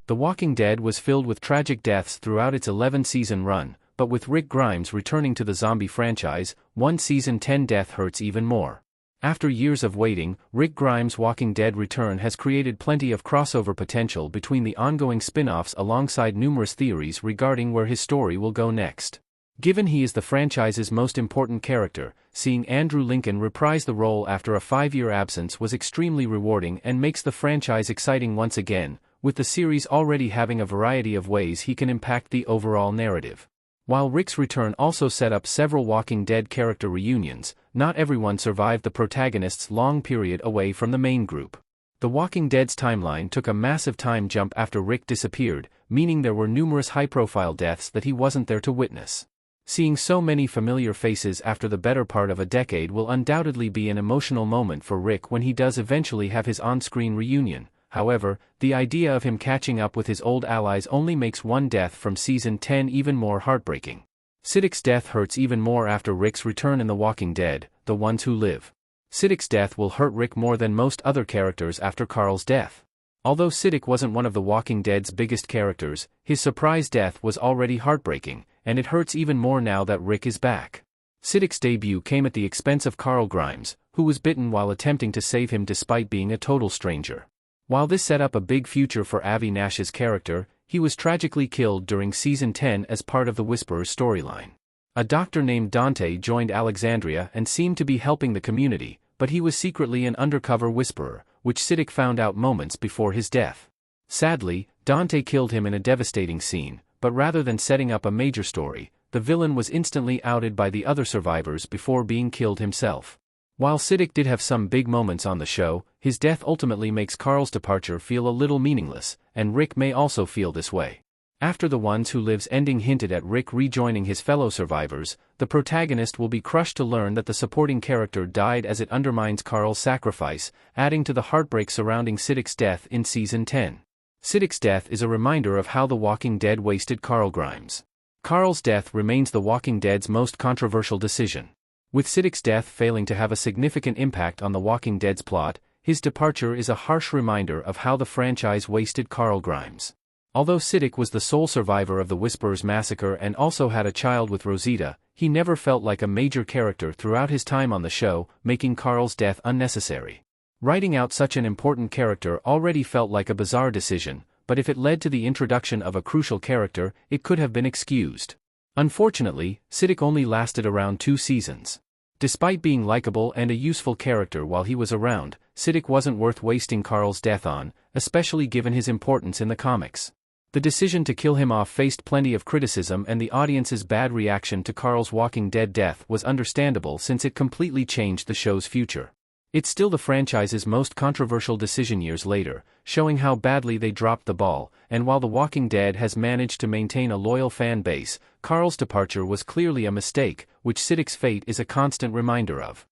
The Walking Dead was filled with tragic deaths throughout its 11-season run, but with Rick Grimes returning to the zombie franchise, one season 10 death hurts even more. After years of waiting, Rick Grimes' Walking Dead return has created plenty of crossover potential between the ongoing spin-offs alongside numerous theories regarding where his story will go next. Given he is the franchise's most important character, seeing Andrew Lincoln reprise the role after a 5-year absence was extremely rewarding and makes the franchise exciting once again, with the series already having a variety of ways he can impact the overall narrative. While Rick's return also set up several Walking Dead character reunions, not everyone survived the protagonist's long period away from the main group. The Walking Dead's timeline took a massive time jump after Rick disappeared, meaning there were numerous high-profile deaths that he wasn't there to witness. Seeing so many familiar faces after the better part of a decade will undoubtedly be an emotional moment for Rick when he does eventually have his on-screen reunion. However, the idea of him catching up with his old allies only makes one death from Season 10 even more heartbreaking. Siddiq's death hurts even more after Rick's return in The Walking Dead, The Ones Who Live. Siddiq's death will hurt Rick more than most other characters after Carl's death. Although Siddiq wasn't one of The Walking Dead's biggest characters, his surprise death was already heartbreaking, and it hurts even more now that Rick is back. Siddiq's debut came at the expense of Carl Grimes, who was bitten while attempting to save him despite being a total stranger. While this set up a big future for Avi Nash's character, he was tragically killed during Season 10 as part of the Whisperer's storyline. A doctor named Dante joined Alexandria and seemed to be helping the community, but he was secretly an undercover Whisperer, which Siddiq found out moments before his death. Sadly, Dante killed him in a devastating scene, but rather than setting up a major story, the villain was instantly outed by the other survivors before being killed himself. While Siddiq did have some big moments on the show, his death ultimately makes Carl's departure feel a little meaningless, and Rick may also feel this way. After The Ones Who Live's ending hinted at Rick rejoining his fellow survivors, the protagonist will be crushed to learn that the supporting character died as it undermines Carl's sacrifice, adding to the heartbreak surrounding Siddiq's death in Season 10. Siddiq's death is a reminder of how The Walking Dead wasted Carl Grimes. Carl's death remains The Walking Dead's most controversial decision. With Siddiq's death failing to have a significant impact on The Walking Dead's plot, his departure is a harsh reminder of how the franchise wasted Carl Grimes. Although Siddiq was the sole survivor of the Whisperer's massacre and also had a child with Rosita, he never felt like a major character throughout his time on the show, making Carl's death unnecessary. Writing out such an important character already felt like a bizarre decision, but if it led to the introduction of a crucial character, it could have been excused. Unfortunately, Siddiq only lasted around 2 seasons. Despite being likable and a useful character while he was around, Siddiq wasn't worth wasting Carl's death on, especially given his importance in the comics. The decision to kill him off faced plenty of criticism, and the audience's bad reaction to Carl's Walking Dead death was understandable since it completely changed the show's future. It's still the franchise's most controversial decision years later, showing how badly they dropped the ball, and while The Walking Dead has managed to maintain a loyal fan base, Carl's departure was clearly a mistake, which Siddiq's fate is a constant reminder of.